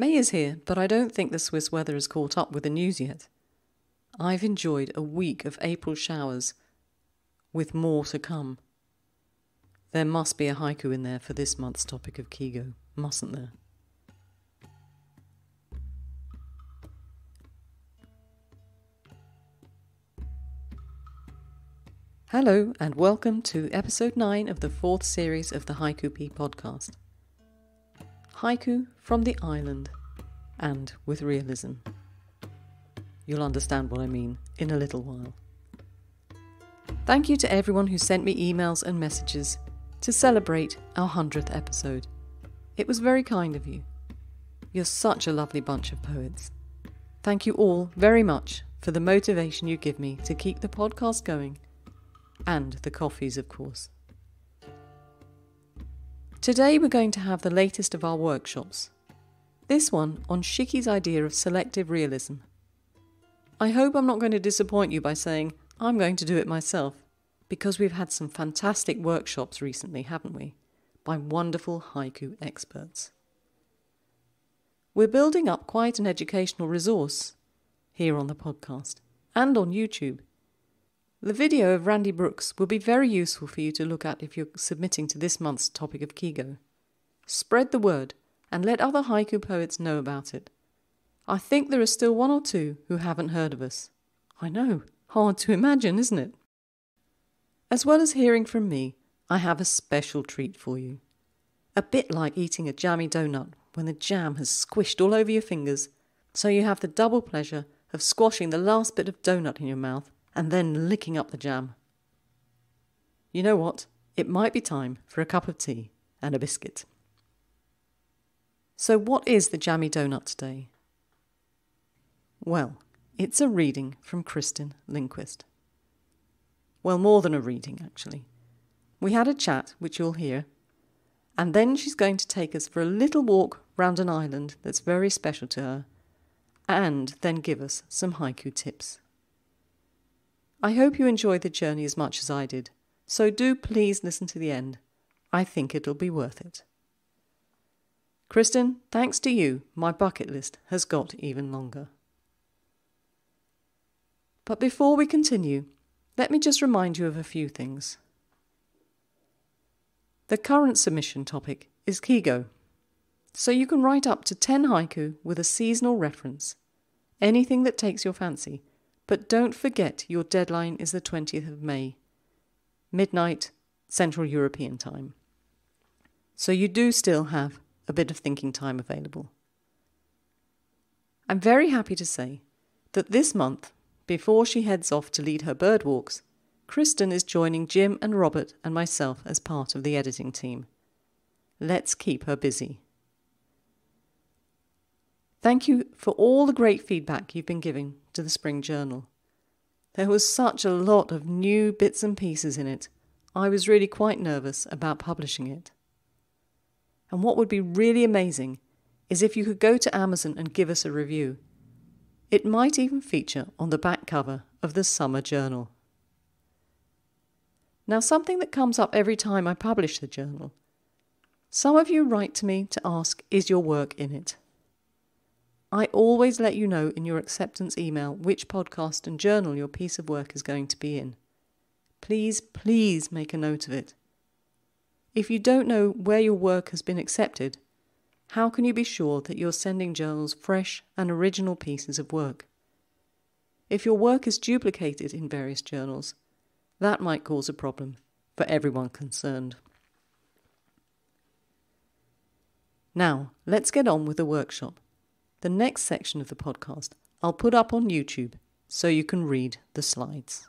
May is here, but I don't think the Swiss weather has caught up with the news yet. I've enjoyed a week of April showers, with more to come. There must be a haiku in there for this month's topic of Kigo, mustn't there? Hello and welcome to episode 9 of the 4th series of the Haiku Pea podcast. Haiku from the island and with realism. You'll understand what I mean in a little while. Thank you to everyone who sent me emails and messages to celebrate our 100th episode. It was very kind of you. You're such a lovely bunch of poets. Thank you all very much for the motivation you give me to keep the podcast going. And the coffees, of course. Today we're going to have the latest of our workshops. This one on Shiki's idea of selective realism. I hope I'm not going to disappoint you by saying I'm going to do it myself, because we've had some fantastic workshops recently, haven't we? By wonderful haiku experts. We're building up quite an educational resource here on the podcast and on YouTube. The video of Randy Brooks will be very useful for you to look at if you're submitting to this month's topic of Kigo. Spread the word and let other haiku poets know about it. I think there are still one or two who haven't heard of us. I know, hard to imagine, isn't it? As well as hearing from me, I have a special treat for you. A bit like eating a jammy donut when the jam has squished all over your fingers, so you have the double pleasure of squashing the last bit of donut in your mouth and then licking up the jam. You know what? It might be time for a cup of tea and a biscuit. So what is the jammy donut today? Well, it's a reading from Kristen Lindquist. Well, more than a reading, actually. We had a chat, which you'll hear, and then she's going to take us for a little walk round an island that's very special to her, and then give us some haiku tips. I hope you enjoyed the journey as much as I did, so do please listen to the end. I think it'll be worth it. Kristen, thanks to you, my bucket list has got even longer. But before we continue, let me just remind you of a few things. The current submission topic is Kigo, so you can write up to 10 haiku with a seasonal reference, anything that takes your fancy. But don't forget your deadline is the 20th of May, midnight Central European time. So you do still have a bit of thinking time available. I'm very happy to say that this month, before she heads off to lead her bird walks, Kristen is joining Jim and Robert and myself as part of the editing team. Let's keep her busy. Thank you for all the great feedback you've been giving to the Spring Journal. There was such a lot of new bits and pieces in it. I was really quite nervous about publishing it. And what would be really amazing is if you could go to Amazon and give us a review. It might even feature on the back cover of the Summer Journal. Now, something that comes up every time I publish the journal. Some of you write to me to ask, is your work in it? I always let you know in your acceptance email which podcast and journal your piece of work is going to be in. Please, please make a note of it. If you don't know where your work has been accepted, how can you be sure that you're sending journals fresh and original pieces of work? If your work is duplicated in various journals, that might cause a problem for everyone concerned. Now, let's get on with the workshop. The next section of the podcast I'll put up on YouTube so you can read the slides.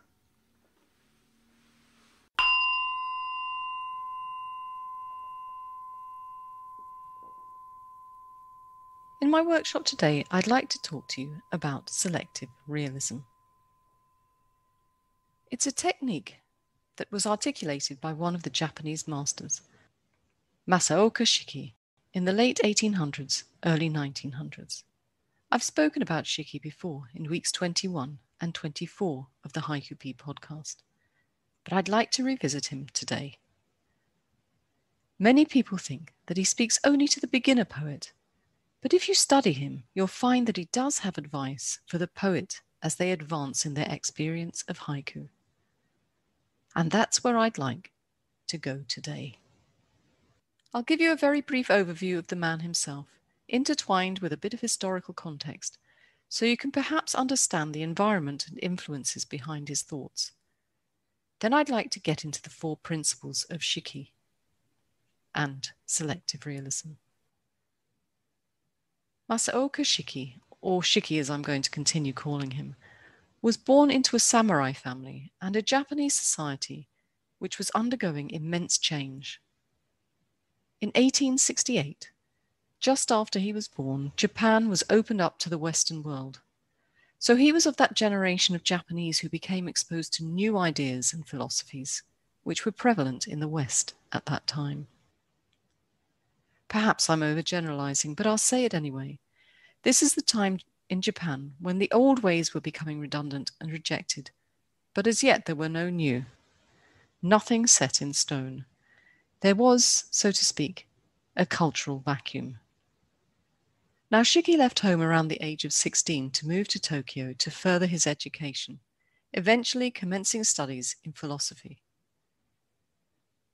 In my workshop today, I'd like to talk to you about selective realism. It's a technique that was articulated by one of the Japanese masters, Masaoka Shiki, in the late 1800s, early 1900s. I've spoken about Shiki before in weeks 21 and 24 of the Haiku Pea podcast, but I'd like to revisit him today. Many people think that he speaks only to the beginner poet, But if you study him, you'll find that he does have advice for the poet as they advance in their experience of haiku. And that's where I'd like to go today. I'll give you a very brief overview of the man himself, intertwined with a bit of historical context, so you can perhaps understand the environment and influences behind his thoughts. Then I'd like to get into the 4 principles of Shiki and selective realism. Masaoka Shiki, or Shiki as I'm going to continue calling him, was born into a samurai family and a Japanese society which was undergoing immense change. In 1868, just after he was born, Japan was opened up to the Western world. So he was of that generation of Japanese who became exposed to new ideas and philosophies, which were prevalent in the West at that time. Perhaps I'm overgeneralizing, but I'll say it anyway. This is the time in Japan when the old ways were becoming redundant and rejected, but as yet there were no new. Nothing set in stone. There was, so to speak, a cultural vacuum. Now Shiki left home around the age of 16 to move to Tokyo to further his education, eventually commencing studies in philosophy.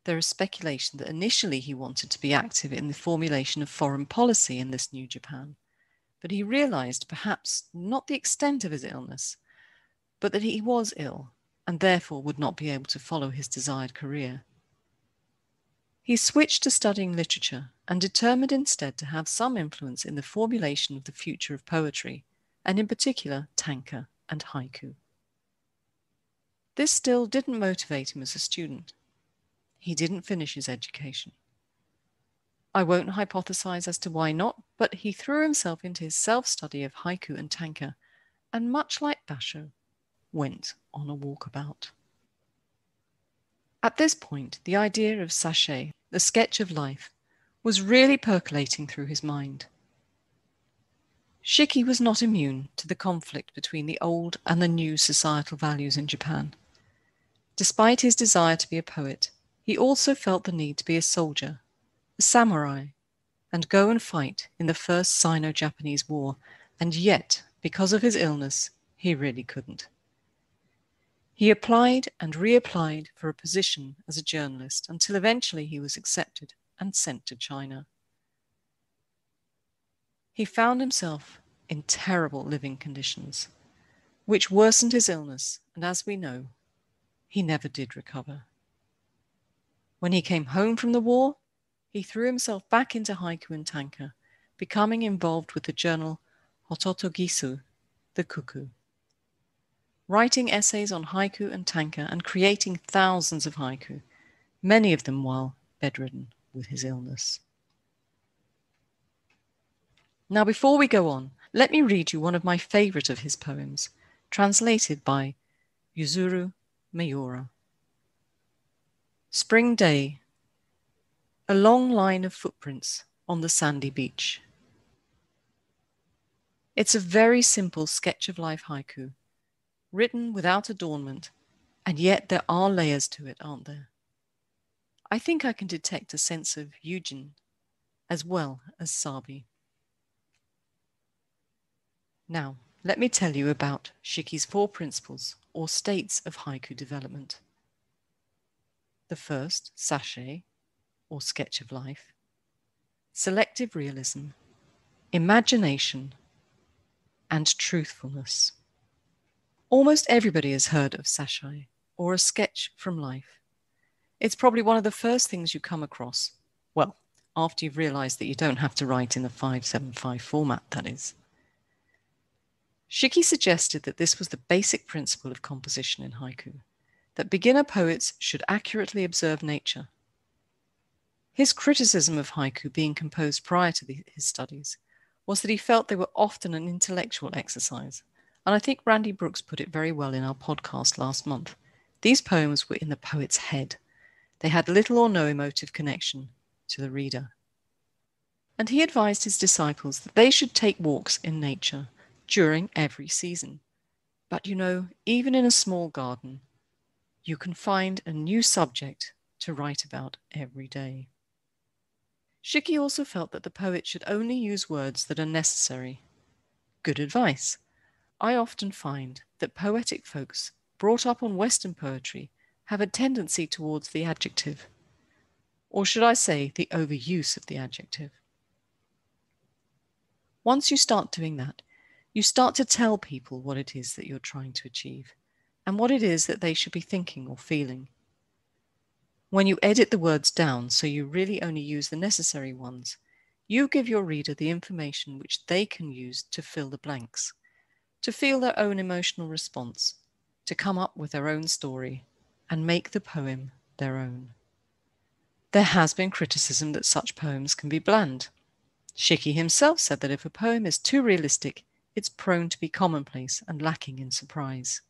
There is speculation that initially he wanted to be active in the formulation of foreign policy in this new Japan, but he realized perhaps not the extent of his illness, but that he was ill and therefore would not be able to follow his desired career. He switched to studying literature and determined instead to have some influence in the formulation of the future of poetry, and in particular tanka and haiku. This still didn't motivate him as a student. He didn't finish his education. I won't hypothesize as to why not, but he threw himself into his self-study of haiku and tanka, and much like Basho, went on a walkabout. At this point, the idea of sachet, the sketch of life, was really percolating through his mind. Shiki was not immune to the conflict between the old and the new societal values in Japan. Despite his desire to be a poet, he also felt the need to be a soldier, a samurai, and go and fight in the First Sino-Japanese War, and yet, because of his illness, he really couldn't. He applied and reapplied for a position as a journalist until eventually he was accepted and sent to China. He found himself in terrible living conditions, which worsened his illness, and as we know, he never did recover. When he came home from the war, he threw himself back into haiku and tanka, becoming involved with the journal Hototogisu, the Cuckoo, writing essays on haiku and tanka and creating thousands of haiku, many of them while bedridden with his illness. Now, before we go on, let me read you one of my favorite of his poems, translated by Yuzuru Miura. Spring day, a long line of footprints on the sandy beach. It's a very simple sketch of life haiku, written without adornment, and yet there are layers to it, aren't there? I think I can detect a sense of Yujin as well as Sabi. Now, let me tell you about Shiki's 4 principles or states of haiku development. The first, sachet, or sketch of life, selective realism, imagination, and truthfulness. Almost everybody has heard of sachet, or a sketch from life. It's probably one of the first things you come across, well, after you've realized that you don't have to write in the 575 format, that is. Shiki suggested that this was the basic principle of composition in haiku, that beginner poets should accurately observe nature. His criticism of haiku being composed prior to his studies was that he felt they were often an intellectual exercise, and I think Randy Brooks put it very well in our podcast last month. These poems were in the poet's head. They had little or no emotive connection to the reader. And he advised his disciples that they should take walks in nature during every season. But you know, even in a small garden, you can find a new subject to write about every day. Shiki also felt that the poet should only use words that are necessary. Good advice. I often find that poetic folks brought up on Western poetry have a tendency towards the adjective, or should I say the overuse of the adjective. Once you start doing that, you start to tell people what it is that you're trying to achieve and what it is that they should be thinking or feeling. When you edit the words down so you really only use the necessary ones, you give your reader the information which they can use to fill the blanks, to feel their own emotional response, to come up with their own story, and make the poem their own. There has been criticism that such poems can be bland. Shiki himself said that if a poem is too realistic, it's prone to be commonplace and lacking in surprise.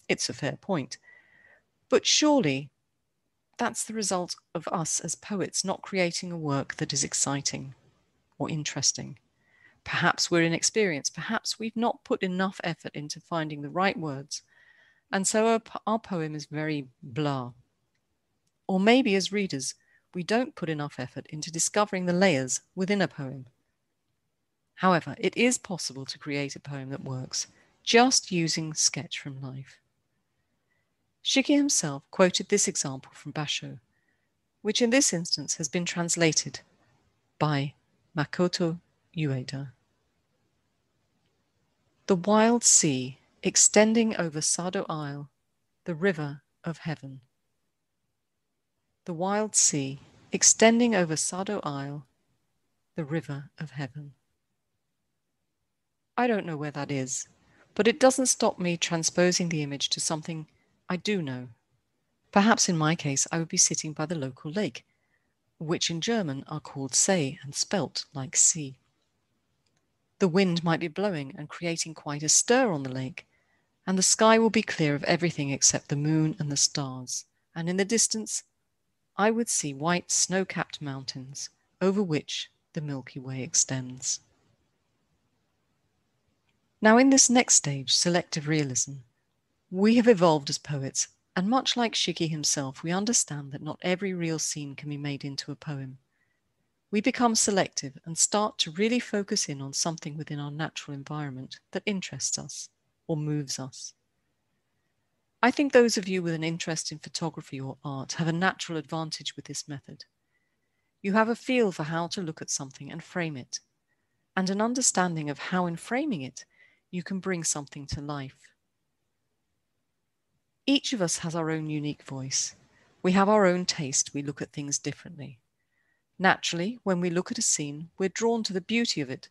It's a fair point, but surely that's the result of us as poets not creating a work that is exciting or interesting. Perhaps we're inexperienced, perhaps we've not put enough effort into finding the right words, and so our poem is very blah. Or maybe as readers, we don't put enough effort into discovering the layers within a poem. However, it is possible to create a poem that works, just using sketch from life. Shiki himself quoted this example from Basho, which in this instance has been translated by Makoto Ueda. The wild sea extending over Sado Isle, the river of heaven. The wild sea extending over Sado Isle, the river of heaven. I don't know where that is, but it doesn't stop me transposing the image to something I do know. Perhaps in my case, I would be sitting by the local lake, which in German are called See and spelt like sea. The wind might be blowing and creating quite a stir on the lake, and the sky will be clear of everything except the moon and the stars, and in the distance I would see white snow-capped mountains over which the Milky Way extends. Now in this next stage, selective realism, we have evolved as poets, and much like Shiki himself, we understand that not every real scene can be made into a poem. We become selective and start to really focus in on something within our natural environment that interests us or moves us. I think those of you with an interest in photography or art have a natural advantage with this method. You have a feel for how to look at something and frame it, and an understanding of how in framing it, you can bring something to life. Each of us has our own unique voice. We have our own taste. We look at things differently. Naturally, when we look at a scene, we're drawn to the beauty of it.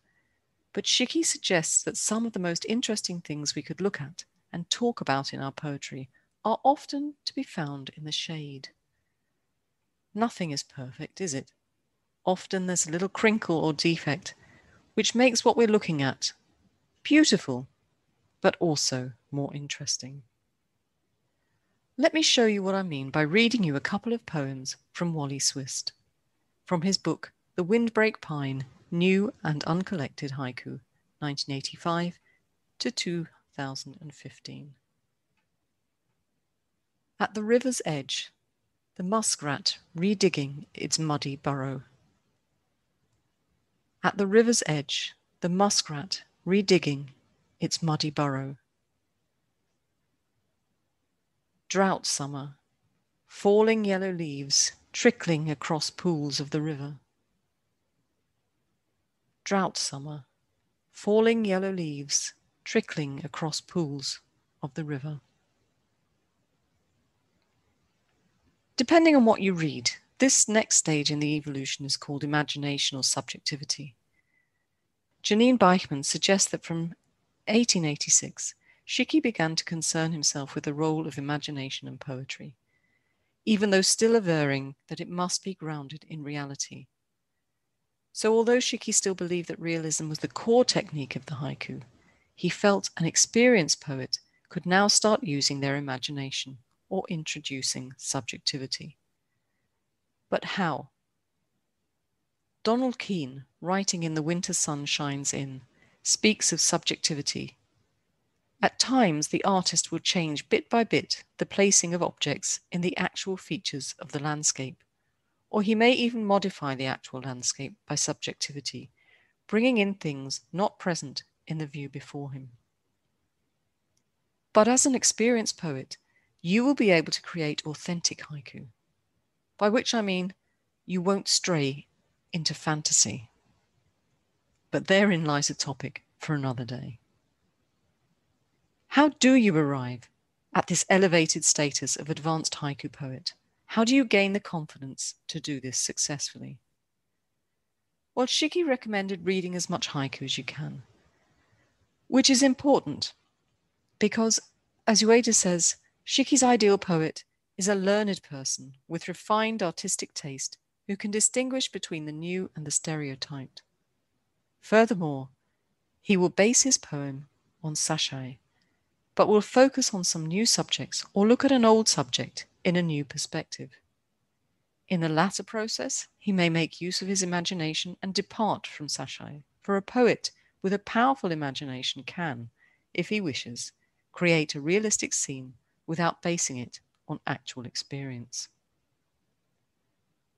But Shiki suggests that some of the most interesting things we could look at and talk about in our poetry are often to be found in the shade. Nothing is perfect, is it? Often there's a little crinkle or defect, which makes what we're looking at beautiful, but also more interesting. Let me show you what I mean by reading you a couple of poems from Wally Swist, from his book, The Windbreak Pine, New and Uncollected Haiku, 1985 to 2015. At the river's edge, the muskrat redigging its muddy burrow. At the river's edge, the muskrat redigging its muddy burrow. Drought summer, falling yellow leaves trickling across pools of the river. Drought summer, falling yellow leaves trickling across pools of the river. Depending on what you read, this next stage in the evolution is called imagination or subjectivity. Janine Beichman suggests that from 1886, Shiki began to concern himself with the role of imagination in poetry, even though still averring that it must be grounded in reality. So although Shiki still believed that realism was the core technique of the haiku, he felt an experienced poet could now start using their imagination or introducing subjectivity. But how? Donald Keene, writing in The Winter Sun Shines In, speaks of subjectivity. At times, the artist will change bit by bit the placing of objects in the actual features of the landscape, Or he may even modify the actual landscape by subjectivity, bringing in things not present in the view before him. But as an experienced poet, you will be able to create authentic haiku, by which I mean you won't stray into fantasy. But therein lies a topic for another day. How do you arrive at this elevated status of advanced haiku poet? How do you gain the confidence to do this successfully? Well, Shiki recommended reading as much haiku as you can, which is important because, as Ueda says, Shiki's ideal poet is a learned person with refined artistic taste who can distinguish between the new and the stereotyped. Furthermore, he will base his poem on sashai, but will focus on some new subjects or look at an old subject in a new perspective. In the latter process, he may make use of his imagination and depart from sashai, for a poet with a powerful imagination can, if he wishes, create a realistic scene without basing it on actual experience.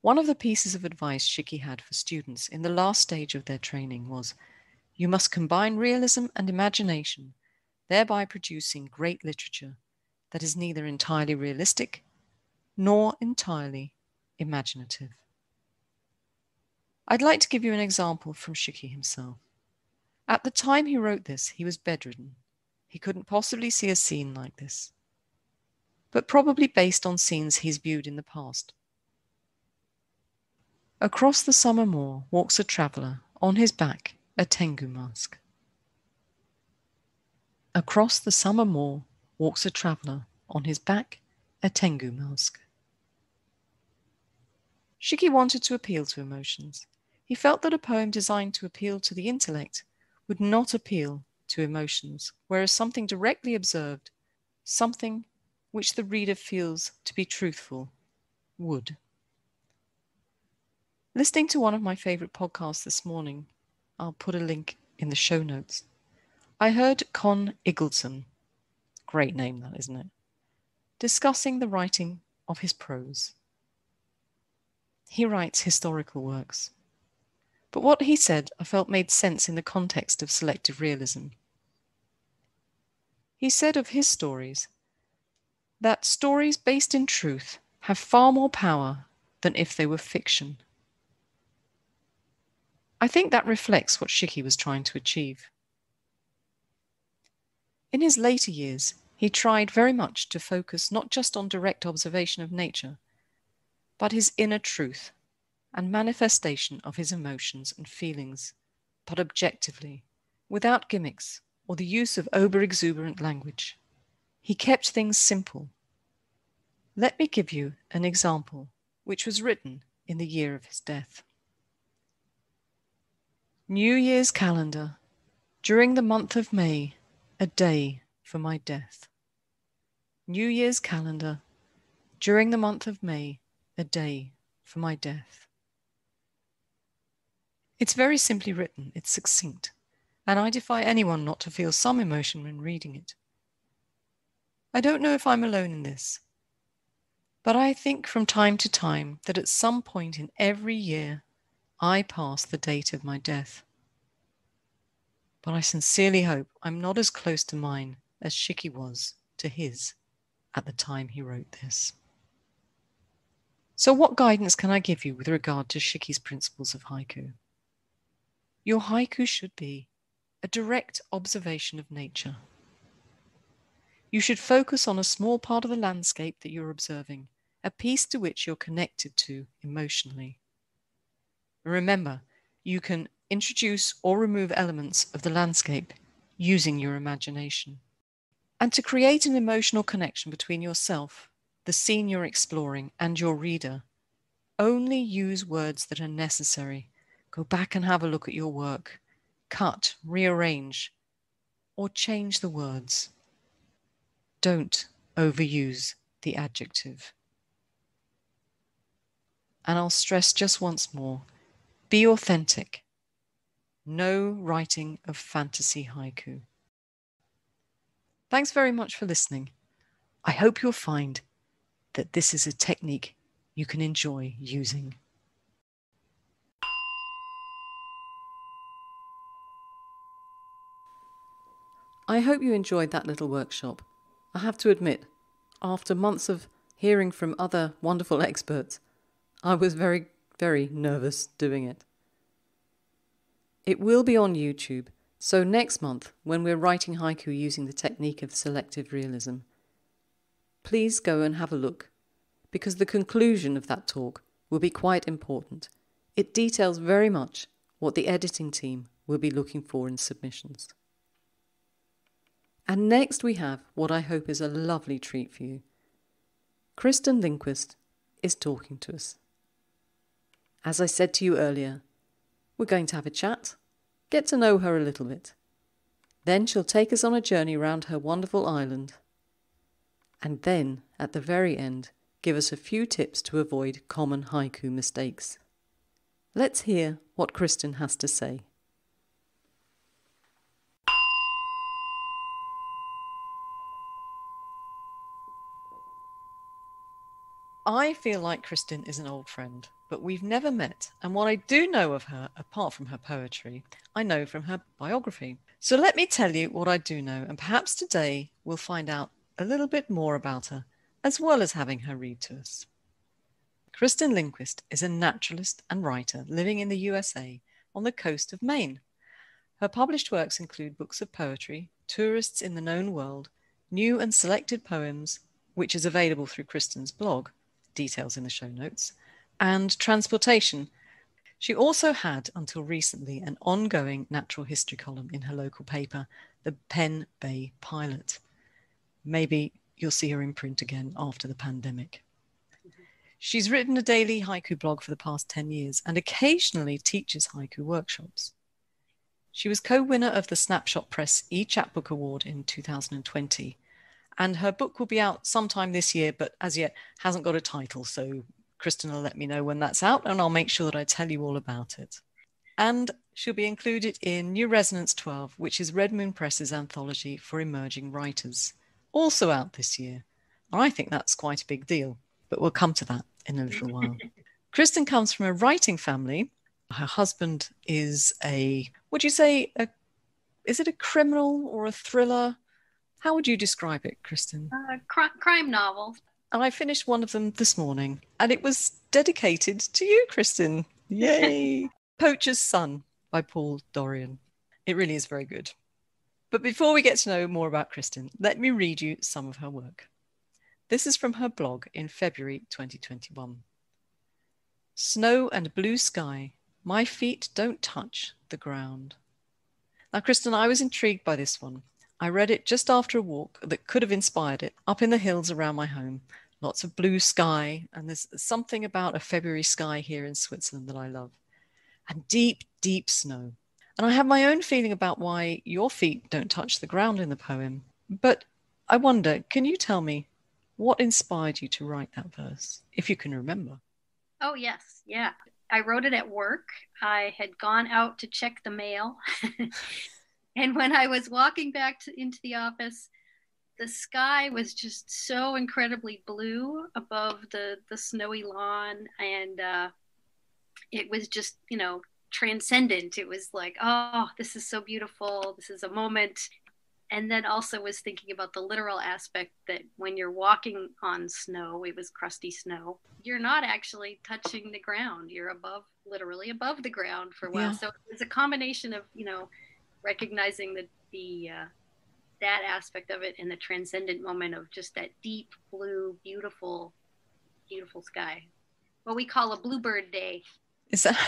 One of the pieces of advice Shiki had for students in the last stage of their training was, you must combine realism and imagination, thereby producing great literature that is neither entirely realistic nor entirely imaginative. I'd like to give you an example from Shiki himself. At the time he wrote this, he was bedridden. He couldn't possibly see a scene like this, but probably based on scenes he's viewed in the past. Across the summer moor walks a traveller, on his back a tengu mask. Across the summer moor walks a traveller, on his back a tengu mask. Shiki wanted to appeal to emotions. He felt that a poem designed to appeal to the intellect would not appeal to emotions, whereas something directly observed, something which the reader feels to be truthful, would. Listening to one of my favourite podcasts this morning, I'll put a link in the show notes, I heard Con Iggulson, great name that, isn't it, discussing the writing of his prose. He writes historical works. But what he said I felt made sense in the context of selective realism. He said of his stories that stories based in truth have far more power than if they were fiction. I think that reflects what Shiki was trying to achieve. In his later years, he tried very much to focus not just on direct observation of nature, but his inner truth and manifestation of his emotions and feelings, but objectively, without gimmicks or the use of over-exuberant language. He kept things simple. Let me give you an example, which was written in the year of his death. New Year's calendar, during the month of May, a day for my death. New Year's calendar, during the month of May, a day for my death. It's very simply written, it's succinct, and I defy anyone not to feel some emotion when reading it. I don't know if I'm alone in this, but I think from time to time that at some point in every year, I pass the date of my death. But I sincerely hope I'm not as close to mine as Shiki was to his at the time he wrote this. So what guidance can I give you with regard to Shiki's principles of haiku? Your haiku should be a direct observation of nature. You should focus on a small part of the landscape that you're observing, a piece to which you're connected to emotionally. Remember, you can introduce or remove elements of the landscape using your imagination. And to create an emotional connection between yourself, the scene you're exploring, and your reader, only use words that are necessary. Go back and have a look at your work. Cut, rearrange, or change the words. Don't overuse the adjective. And I'll stress just once more, be authentic. No writing of fantasy haiku. Thanks very much for listening. I hope you'll find that this is a technique you can enjoy using. I hope you enjoyed that little workshop. I have to admit, after months of hearing from other wonderful experts, I was very, very nervous doing it. It will be on YouTube, so next month, when we're writing haiku using the technique of selective realism, please go and have a look, because the conclusion of that talk will be quite important. It details very much what the editing team will be looking for in submissions. And next we have what I hope is a lovely treat for you. Kristen Lindquist is talking to us. As I said to you earlier, we're going to have a chat, get to know her a little bit. Then she'll take us on a journey around her wonderful island. And then, at the very end, give us a few tips to avoid common haiku mistakes. Let's hear what Kristen has to say. I feel like Kristen is an old friend, but we've never met, and what I do know of her, apart from her poetry, I know from her biography. So let me tell you what I do know, and perhaps today we'll find out a little bit more about her, as well as having her read to us. Kristen Lindquist is a naturalist and writer living in the USA on the coast of Maine. Her published works include books of poetry, Tourists in the Known World, New and Selected Poems, which is available through Kristen's blog, details in the show notes, and Transportation. She also had, until recently, an ongoing natural history column in her local paper, the Penn Bay Pilot. Maybe you'll see her in print again after the pandemic. She's written a daily haiku blog for the past 10 years and occasionally teaches haiku workshops. She was co-winner of the Snapshot Press e-Chapbook Award in 2020, and her book will be out sometime this year, but as yet hasn't got a title, so Kristen will let me know when that's out, and I'll make sure that I tell you all about it. And she'll be included in New Resonance 12, which is Red Moon Press's anthology for emerging writers, also out this year. I think that's quite a big deal, but we'll come to that in a little while. Kristen comes from a writing family. Her husband is would you say, is it a criminal or a thriller? How would you describe it, Kristen? Crime novel. And I finished one of them this morning, and it was dedicated to you, Kristen. Yay! Poacher's Son by Paul Dorian. It really is very good. But before we get to know more about Kristen, let me read you some of her work. This is from her blog in February 2021. Snow and blue sky, my feet don't touch the ground. Now, Kristen, I was intrigued by this one. I read it just after a walk that could have inspired it, up in the hills around my home. Lots of blue sky, and there's something about a February sky here in Switzerland that I love. And deep, deep snow. And I have my own feeling about why your feet don't touch the ground in the poem. But I wonder, can you tell me what inspired you to write that verse, if you can remember? Oh, yes. Yeah. I wrote it at work. I had gone out to check the mail. And when I was walking back into the office, the sky was just so incredibly blue above the snowy lawn. And it was just, transcendent. It was like, oh, this is so beautiful. This is a moment. And then also was thinking about the literal aspect that when you're walking on snow, it was crusty snow, you're not actually touching the ground. You're literally above the ground for a while. Yeah. So it's a combination of, recognizing that aspect of it and the transcendent moment of just that deep blue, beautiful, beautiful sky. What we call a bluebird day. Is that?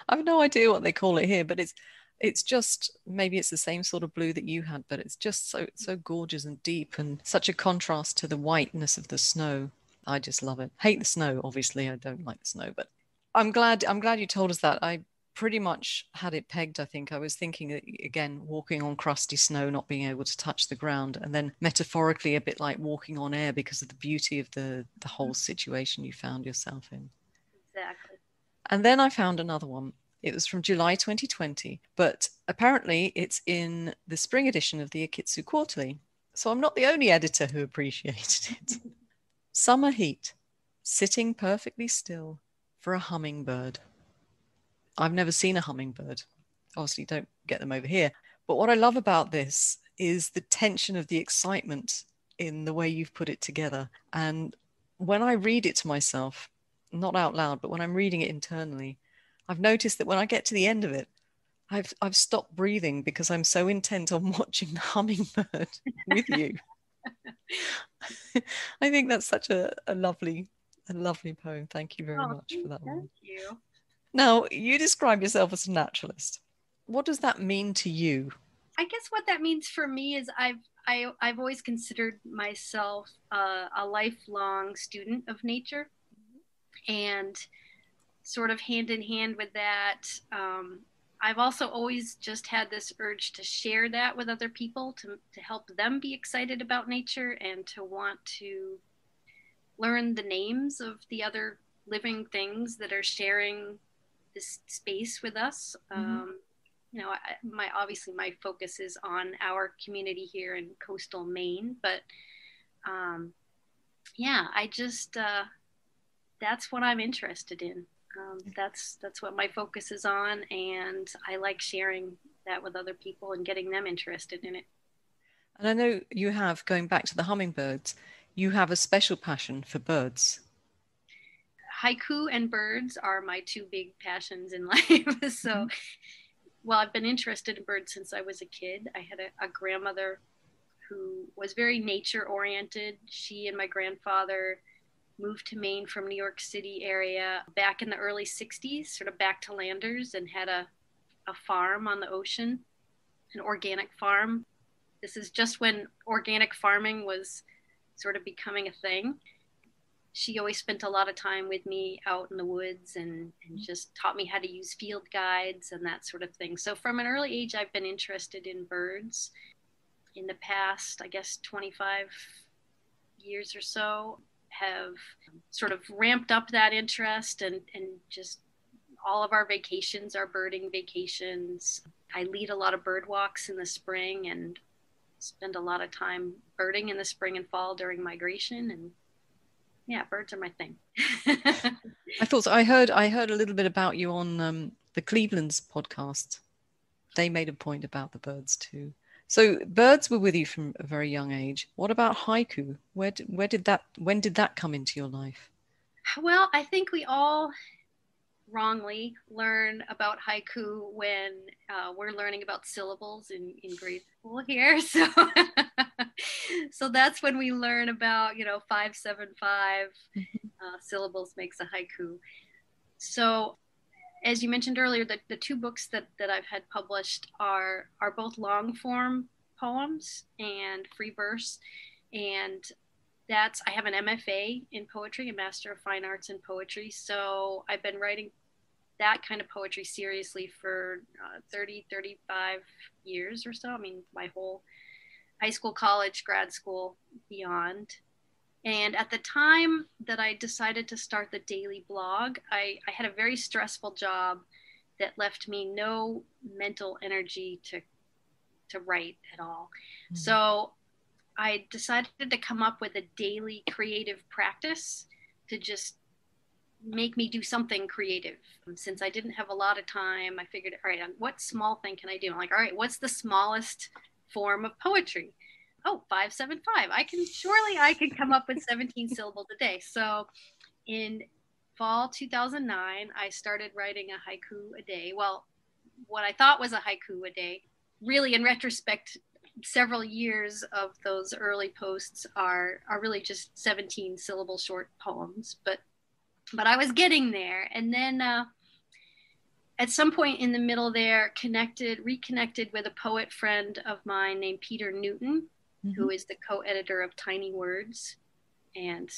I have no idea what they call it here, but it's just, maybe it's the same sort of blue that you had, but it's just so gorgeous and deep and such a contrast to the whiteness of the snow. I just love it. Hate the snow, obviously. I don't like the snow, but I'm glad you told us that. I pretty much had it pegged, I think. I was thinking, again, walking on crusty snow, not being able to touch the ground, and then metaphorically a bit like walking on air because of the beauty of the whole situation you found yourself in. Exactly. And then I found another one. It was from July 2020, but apparently it's in the spring edition of the Akitsu Quarterly. So I'm not the only editor who appreciated it. Summer heat. sitting perfectly still for a hummingbird. I've never seen a hummingbird. Obviously, don't get them over here. But what I love about this is the tension of the excitement in the way you've put it together. And when I read it to myself, not out loud, but when I'm reading it internally, I've noticed that when I get to the end of it, I've stopped breathing because I'm so intent on watching the hummingbird with you. I think that's such a lovely poem. Thank you very much for that one. Thank you. Now, you describe yourself as a naturalist. What does that mean to you? I guess what that means for me is I've always considered myself a lifelong student of nature, and sort of hand in hand with that, I've also always just had this urge to share that with other people, to help them be excited about nature and to want to learn the names of the other living things that are sharing this space with us. You know, obviously my focus is on our community here in coastal Maine, but yeah, I just that's what I'm interested in. That's what my focus is on, and I like sharing that with other people and getting them interested in it. And I know you have, going back to the hummingbirds, you have a special passion for birds. Haiku and birds are my two big passions in life. So, well, I've been interested in birds since I was a kid. I had a grandmother who was very nature oriented. She and my grandfather moved to Maine from New York City area back in the early 60s, sort of back to landers, and had a farm on the ocean, an organic farm. This is just when organic farming was sort of becoming a thing. She always spent a lot of time with me out in the woods and just taught me how to use field guides and that sort of thing. So from an early age, I've been interested in birds. In the past, I guess 25 years or so, have sort of ramped up that interest, and just all of our vacations are birding vacations. I lead a lot of bird walks in the spring and spend a lot of time birding in the spring and fall during migration. And yeah, birds are my thing. I thought so. I heard a little bit about you on the Cleveland's podcast. They made a point about the birds too. So birds were with you from a very young age. What about haiku? When did that come into your life? Well, I think we all wrongly learn about haiku when we're learning about syllables in grade school here. So, so that's when we learn about, 575 syllables makes a haiku. So, as you mentioned earlier, the two books that I've had published are both long form poems and free verse. And I have an MFA in poetry, a Master of Fine Arts in Poetry. So I've been writing that kind of poetry seriously for 35 years or so. I mean, my whole high school, college, grad school, beyond. And at the time that I decided to start the daily blog, I had a very stressful job that left me no mental energy to write at all. Mm-hmm. So I decided to come up with a daily creative practice to just make me do something creative. Since I didn't have a lot of time, I figured, all right, what small thing can I do? I'm like, all right, what's the smallest form of poetry? Oh, 575. I can come up with 17 syllables a day. So in fall 2009, I started writing a haiku a day. Well, what I thought was a haiku a day. Really, in retrospect, several years of those early posts are really just 17 syllable short poems. But I was getting there. And then at some point in the middle there, reconnected with a poet friend of mine named Peter Newton, who is the co-editor of Tiny Words and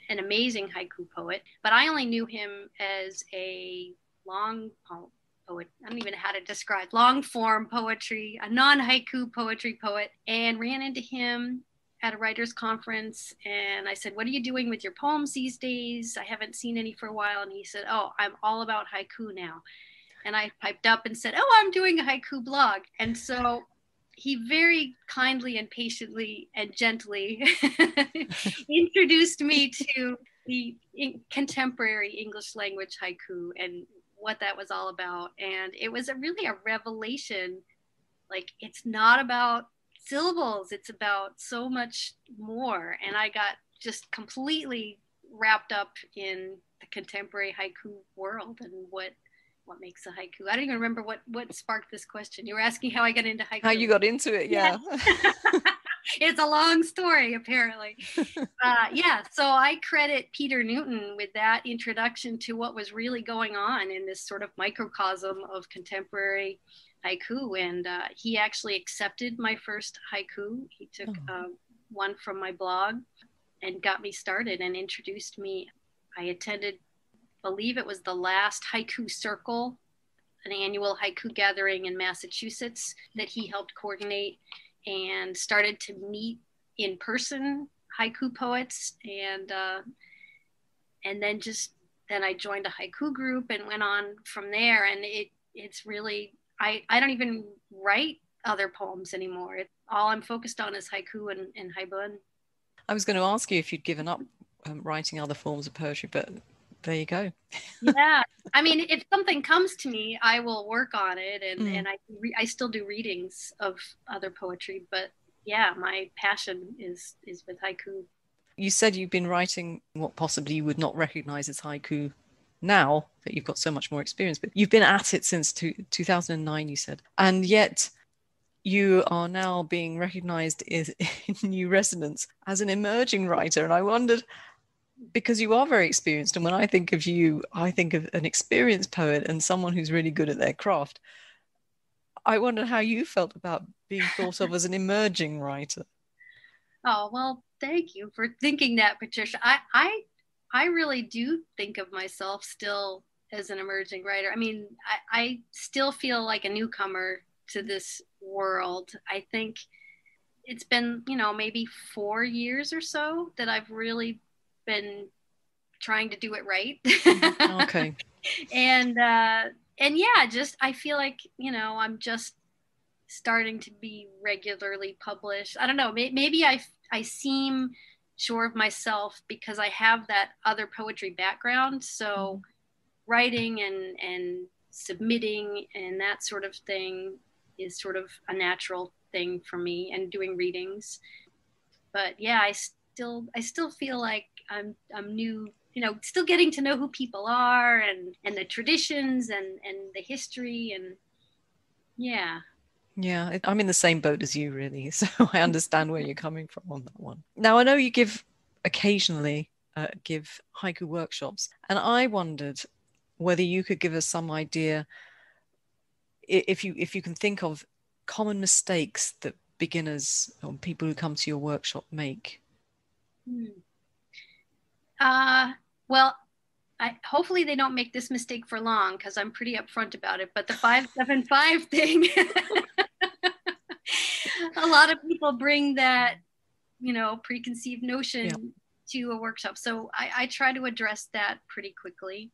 an amazing haiku poet. But I only knew him as a long poet. I don't even know how to describe long form poetry, a non-haiku poetry poet, and ran into him at a writer's conference. And I said, what are you doing with your poems these days? I haven't seen any for a while. And he said, oh, I'm all about haiku now. And I piped up and said, oh, I'm doing a haiku blog. And so he very kindly and patiently and gently introduced me to the contemporary English language haiku and what that was all about. And it was really a revelation. Like, it's not about syllables, it's about so much more. And I got just completely wrapped up in the contemporary haiku world and what makes a haiku. I don't even remember what sparked this question. You were asking how I got into haiku. How you got into it, yeah. It's a long story, apparently. So I credit Peter Newton with that introduction to what was really going on in this sort of microcosm of contemporary haiku. And he actually accepted my first haiku. He took one from my blog and got me started and introduced me. I attended, I believe it was the last haiku circle, an annual haiku gathering in Massachusetts that he helped coordinate, and started to meet in person haiku poets. And then I joined a haiku group and went on from there. And it's really, I don't even write other poems anymore. All I'm focused on is haiku and haibun. I was going to ask you if you'd given up writing other forms of poetry, but there you go. Yeah. I mean, if something comes to me, I will work on it. And I still do readings of other poetry. But yeah, my passion is with haiku. You said you've been writing what possibly you would not recognize as haiku now that you've got so much more experience, but you've been at it since 2009, you said. And yet you are now being recognized in New Resonance as an emerging writer. And I wondered, because you are very experienced, and when I think of you, I think of an experienced poet and someone who's really good at their craft. I wondered how you felt about being thought of as an emerging writer. Oh, well, thank you for thinking that, Patricia. I really do think of myself still as an emerging writer. I mean, I still feel like a newcomer to this world. I think it's been, maybe 4 years or so that I've really been trying to do it right. Okay. And yeah, just, I feel like, I'm just starting to be regularly published. I don't know, maybe I seem sure of myself because I have that other poetry background. So writing and submitting and that sort of thing is sort of a natural thing for me, and doing readings. But yeah, I still feel like I'm new, still getting to know who people are and the traditions and the history. And yeah. Yeah, I'm in the same boat as you, really. So I understand where you're coming from on that one. Now, I know you occasionally give haiku workshops, and I wondered whether you could give us some idea, if you can think of common mistakes that beginners or people who come to your workshop make. Well, hopefully they don't make this mistake for long, because I'm pretty upfront about it. But the 5-7-5 thing, a lot of people bring that, preconceived notion to a workshop. So I try to address that pretty quickly.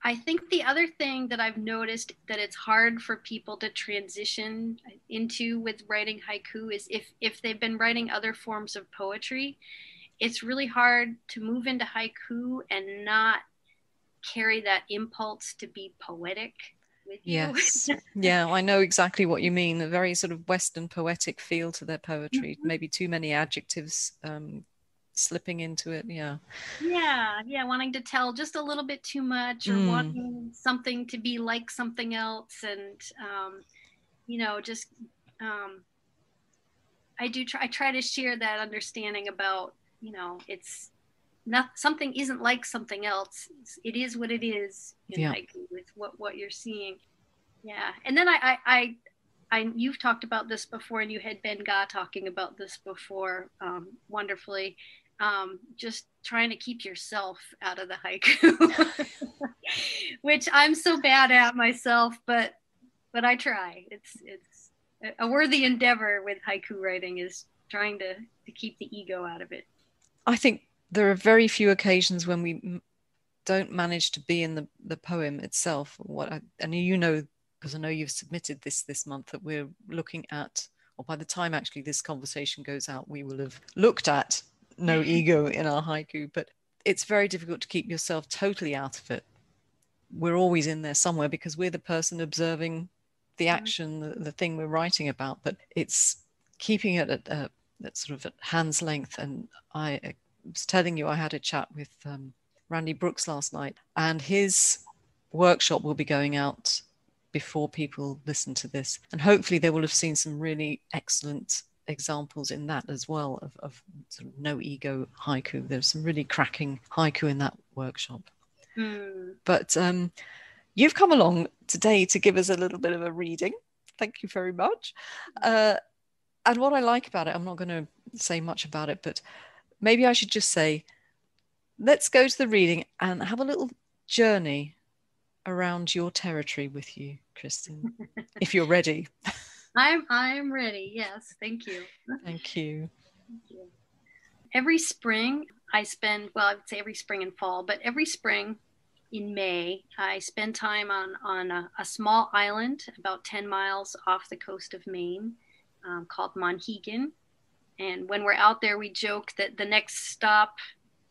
I think the other thing that I've noticed that it's hard for people to transition into with writing haiku is if they've been writing other forms of poetry, it's really hard to move into haiku and not carry that impulse to be poetic with you. Yes. Yeah, I know exactly what you mean. A very sort of Western poetic feel to their poetry. Mm-hmm. Maybe too many adjectives slipping into it. Yeah, wanting to tell just a little bit too much, or wanting something to be like something else. And I try to share that understanding about, it's not, something isn't like something else. It is what it is in haiku with what you're seeing. Yeah. And then I you've talked about this before, and you had Ben Ga talking about this before wonderfully. Just trying to keep yourself out of the haiku, which I'm so bad at myself, but I try. It's a worthy endeavor with haiku writing, is trying to keep the ego out of it. I think there are very few occasions when we don't manage to be in the poem itself. Because I know you've submitted this month, that we're looking at, or by the time actually this conversation goes out, we will have looked at No Ego in our haiku. But it's very difficult to keep yourself totally out of it. We're always in there somewhere because we're the person observing the action, the thing we're writing about, but it's keeping it at sort of at hand's length. And I was telling you, I had a chat with Randy Brooks last night, and his workshop will be going out before people listen to this. And hopefully they will have seen some really excellent examples in that as well of sort of no ego haiku. There's some really cracking haiku in that workshop. But you've come along today to give us a little bit of a reading. Thank you very much. And what I like about it, I'm not going to say much about it, but maybe I should just say, let's go to the reading and have a little journey around your territory with you, Kristen, if you're ready. I'm ready. Yes. Thank you. Thank you. Thank you. Every spring I spend, well, I would say every spring and fall, but every spring in May, I spend time on a small island about 10 miles off the coast of Maine called Monhegan. And when we're out there, we joke that the next stop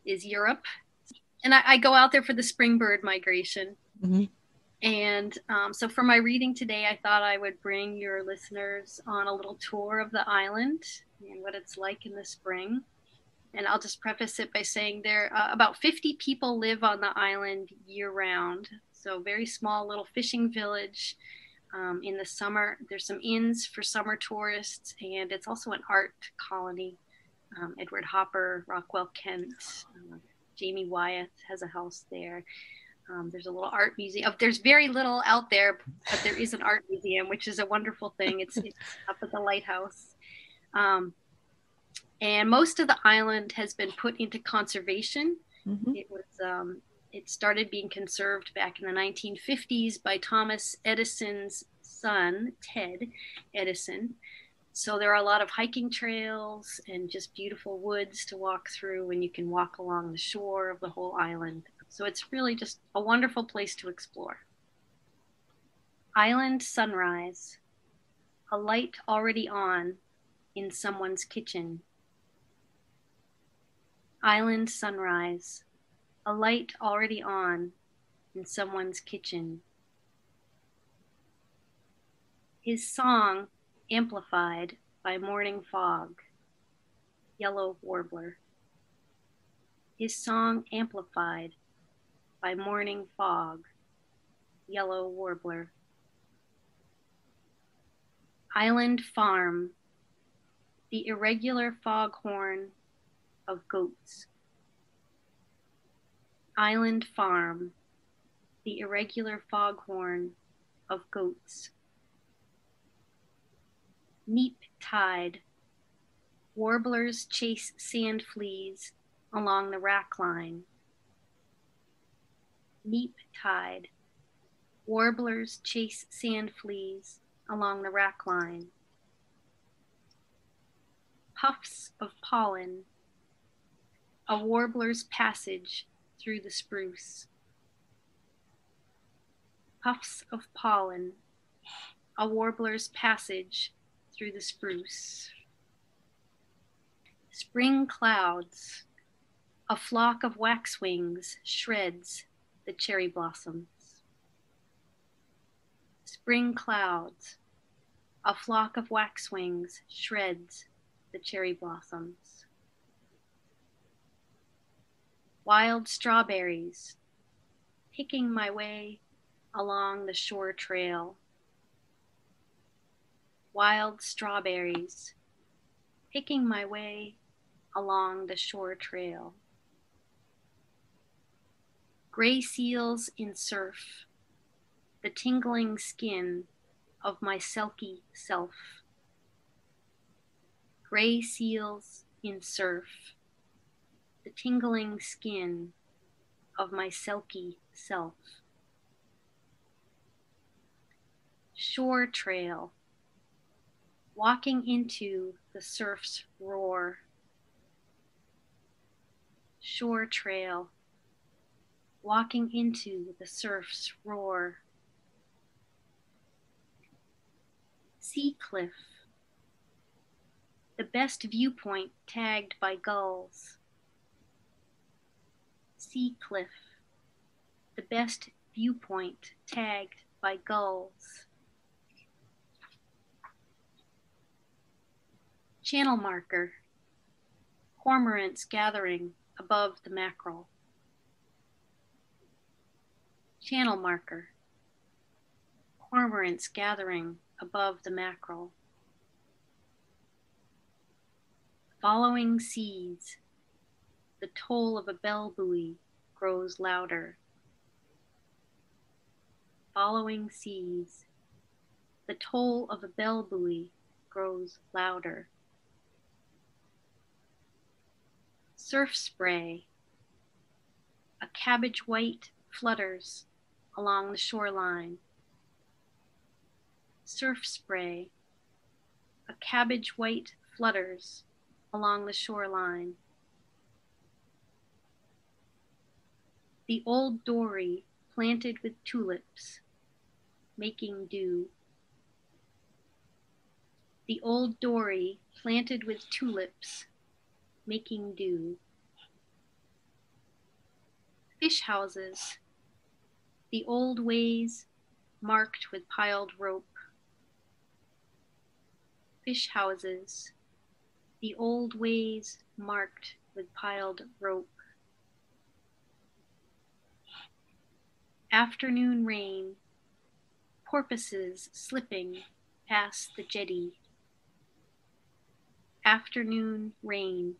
is Europe. And I go out there for the spring bird migration. Mm-hmm. And so for my reading today, I thought I would bring your listeners on a little tour of the island and what it's like in the spring. And I'll just preface it by saying there about 50 people live on the island year round. So very small little fishing village. In the summer, there's some inns for summer tourists, and it's also an art colony. Edward Hopper, Rockwell Kent, Jamie Wyeth has a house there. There's a little art museum. There's very little out there, but there is an art museum, which is a wonderful thing. It's up at the lighthouse. And most of the island has been put into conservation. Mm-hmm. It started being conserved back in the 1950s by Thomas Edison's son, Ted Edison. So there are a lot of hiking trails and just beautiful woods to walk through, and you can walk along the shore of the whole island. So it's really just a wonderful place to explore. Island sunrise, a light already on in someone's kitchen. Island sunrise, a light already on in someone's kitchen. His song amplified by morning fog, yellow warbler. His song amplified by morning fog, yellow warbler. Island farm, the irregular foghorn of goats. Island farm, the irregular foghorn of goats. Neap tide, warblers chase sand fleas along the rack line. Neap tide, warblers chase sand fleas along the rack line. Puffs of pollen, a warbler's passage through the spruce. Puffs of pollen, a warbler's passage through the spruce. Spring clouds, a flock of waxwings shreds the cherry blossoms. Spring clouds, a flock of waxwings shreds the cherry blossoms. Wild strawberries, picking my way along the shore trail. Wild strawberries, picking my way along the shore trail. Gray seals in surf, the tingling skin of my selkie self. Gray seals in surf, the tingling skin of my selkie self. Shore trail, walking into the surf's roar. Shore trail, walking into the surf's roar. Sea cliff, the best viewpoint tagged by gulls. sea cliff, the best viewpoint tagged by gulls. Channel marker, cormorants gathering above the mackerel. Channel marker, cormorants gathering above the mackerel. Following seas, the toll of a bell buoy grows louder. Following seas, the toll of a bell buoy grows louder. Surf spray, a cabbage white flutters along the shoreline. Surf spray, a cabbage white flutters along the shoreline. The old dory planted with tulips, making dew. The old dory planted with tulips, making dew. Fish houses, the old ways marked with piled rope. Fish houses, the old ways marked with piled rope. Afternoon rain, porpoises slipping past the jetty. Afternoon rain,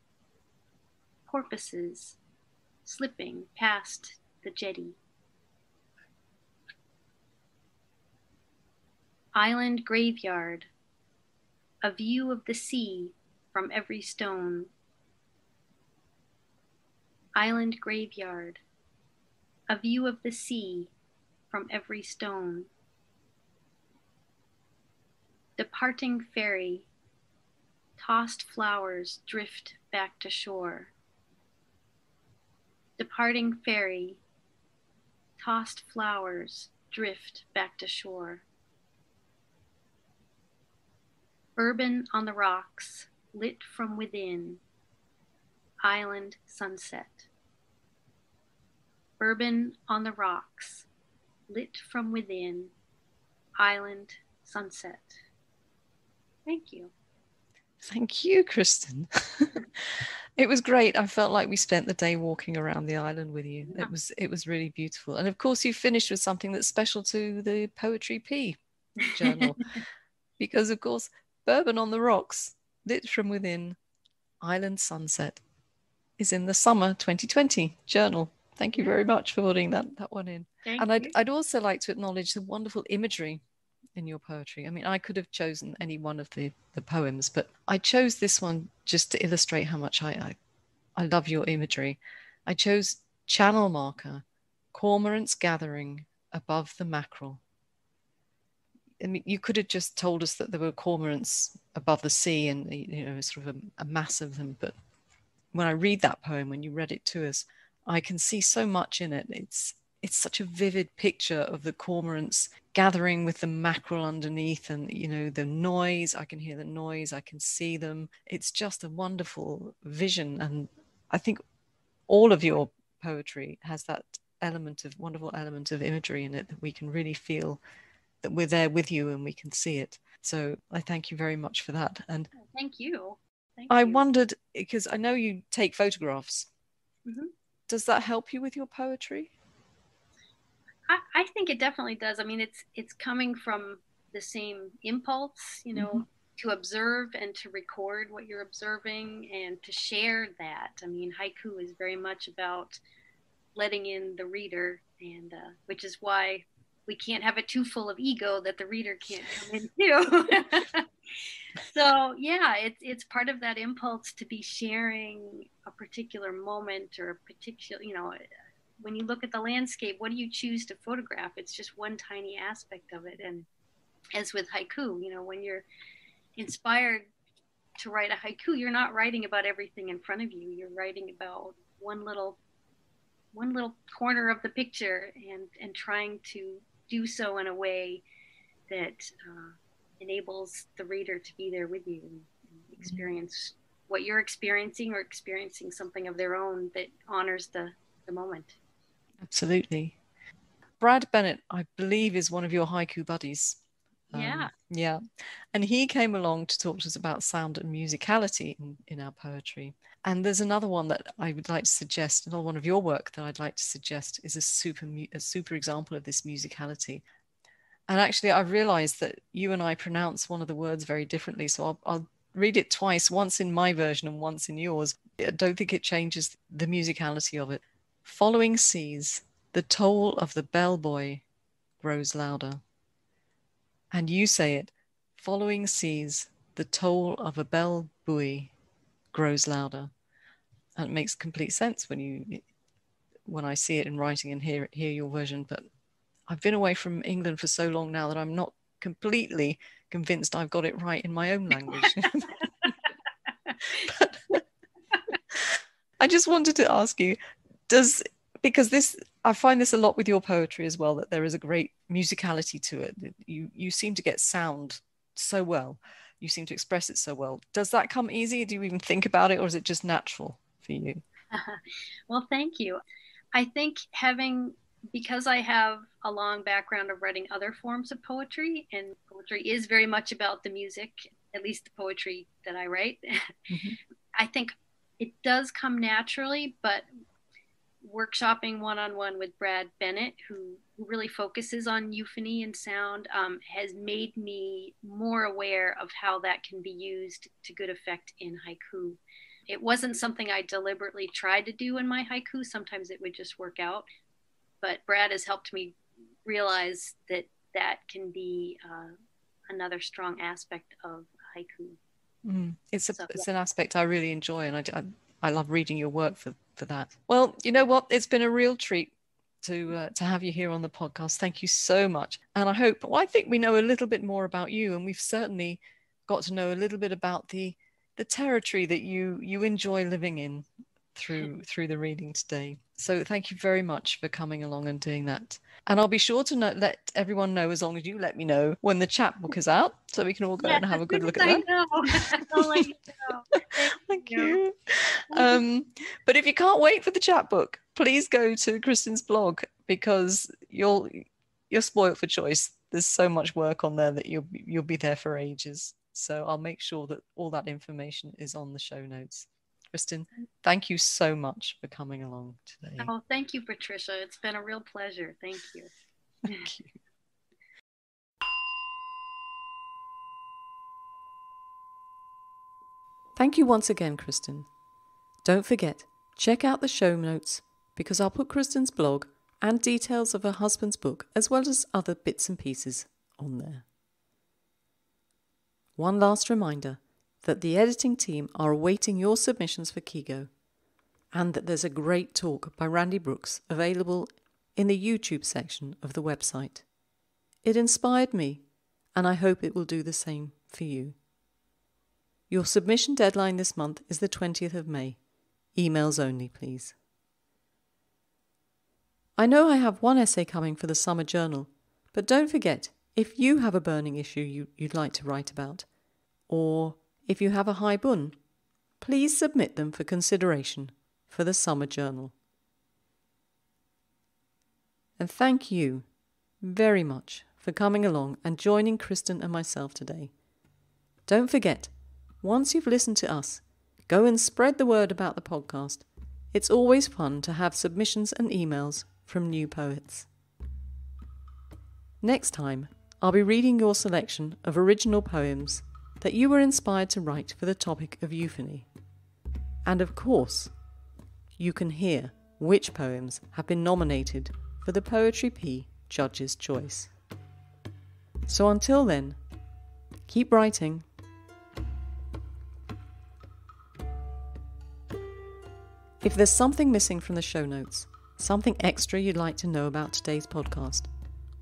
porpoises slipping past the jetty. Island graveyard, a view of the sea from every stone. Island graveyard, a view of the sea from every stone. Departing ferry, tossed flowers drift back to shore. Departing ferry, tossed flowers drift back to shore. Bourbon on the rocks, lit from within, island sunset. Bourbon on the rocks, lit from within, island sunset. Thank you. Thank you, Kristen. It was great. I felt like we spent the day walking around the island with you. It was really beautiful. And of course, you finished with something that's special to the Poetry Pea journal. Because, of course, Bourbon on the Rocks, lit from within, island sunset, is in the summer 2020 journal. Thank you very much for putting that one in. I'd also like to acknowledge the wonderful imagery in your poetry. I mean, I could have chosen any one of the poems, but I chose this one just to illustrate how much I love your imagery. I chose channel marker, cormorants gathering above the mackerel. I mean, you could have just told us that there were cormorants above the sea and, you know, sort of a mass of them. But when I read that poem, when you read it to us, I can see so much in it. It's such a vivid picture of the cormorants gathering with the mackerel underneath, and, you know, the noise. I can hear the noise. I can see them. It's just a wonderful vision. And I think all of your poetry has that wonderful element of imagery in it that we can really feel that we're there with you and we can see it. So I thank you very much for that. And thank you. I wondered, because I know you take photographs. Mm-hmm. Does that help you with your poetry? I think it definitely does. I mean, it's coming from the same impulse, you know, mm-hmm. to observe and to record what you're observing and to share that. I mean, haiku is very much about letting in the reader, and which is why we can't have it too full of ego that the reader can't come in too. So yeah, it's part of that impulse to be sharing a particular moment or a particular, you know, when you look at the landscape, what do you choose to photograph? It's just one tiny aspect of it. And as with haiku, you know, when you're inspired to write a haiku, you're not writing about everything in front of you. You're writing about one little corner of the picture, and trying to do so in a way that enables the reader to be there with you and experience what you're experiencing, or experiencing something of their own that honors the the moment. Absolutely. Brad Bennett, I believe, is one of your haiku buddies. Yeah. And he came along to talk to us about sound and musicality in our poetry. And there's another one that I would like to suggest, another one of your work that I'd like to suggest is a super example of this musicality. And actually, I've realized that you and I pronounce one of the words very differently. So I'll read it twice, once in my version and once in yours. I don't think it changes the musicality of it. Following seas, the toll of the bellboy grows louder. And you say it, following seas, the toll of a bell buoy grows louder. And it makes complete sense when I see it in writing and hear your version. But I've been away from England for so long now that I'm not completely convinced I've got it right in my own language. But I just wanted to ask you, because I find this a lot with your poetry as well, that there is a great musicality to it. You seem to get sound so well. You seem to express it so well. Does that come easy? Do you even think about it, or is it just natural for you? Well, thank you. I think because I have a long background of writing other forms of poetry, and poetry is very much about the music, at least the poetry that I write. Mm-hmm. I think it does come naturally, but workshopping one-on-one with Brad Bennett, who really focuses on euphony and sound, has made me more aware of how that can be used to good effect in haiku. It wasn't something I deliberately tried to do in my haiku. Sometimes it would just work out. But Brad has helped me realize that can be another strong aspect of haiku. It's an aspect I really enjoy, and I love reading your work for that. Well, you know what? It's been a real treat to have you here on the podcast. Thank you so much. And I think we know a little bit more about you, and we've certainly got to know a little bit about the territory that you enjoy living in through the reading today. So thank you very much for coming along and doing that. And I'll be sure to let everyone know, as long as you let me know, when the chapbook is out, so we can all go and have a good look at that. I'll let you know. Thank you. But if you can't wait for the chapbook, please go to Kristen's blog, because you're spoiled for choice. There's so much work on there that you'll be there for ages. So I'll make sure that all that information is on the show notes. Kristen, thank you so much for coming along today. Oh, thank you, Patricia. It's been a real pleasure. Thank you. Thank you. Thank you once again, Kristen. Don't forget, check out the show notes, because I'll put Kristen's blog and details of her husband's book, as well as other bits and pieces, on there. One last reminder that the editing team are awaiting your submissions for Kigo, and that there's a great talk by Randy Brooks available in the YouTube section of the website. It inspired me, and I hope it will do the same for you. Your submission deadline this month is the 20th of May. Emails only, please. I know I have one essay coming for the summer journal, but don't forget, if you have a burning issue you'd like to write about, or if you have a haibun, please submit them for consideration for the summer journal. And thank you very much for coming along and joining Kristen and myself today. Don't forget, once you've listened to us, go and spread the word about the podcast. It's always fun to have submissions and emails from new poets. Next time, I'll be reading your selection of original poems that you were inspired to write for the topic of euphony. And of course, you can hear which poems have been nominated for the Poetry Pea Judge's Choice. So until then, keep writing. If there's something missing from the show notes, something extra you'd like to know about today's podcast,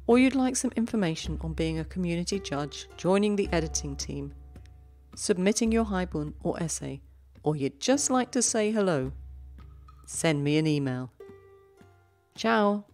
or you'd like some information on being a community judge, joining the editing team, submitting your haibun or essay, or you'd just like to say hello, send me an email. Ciao!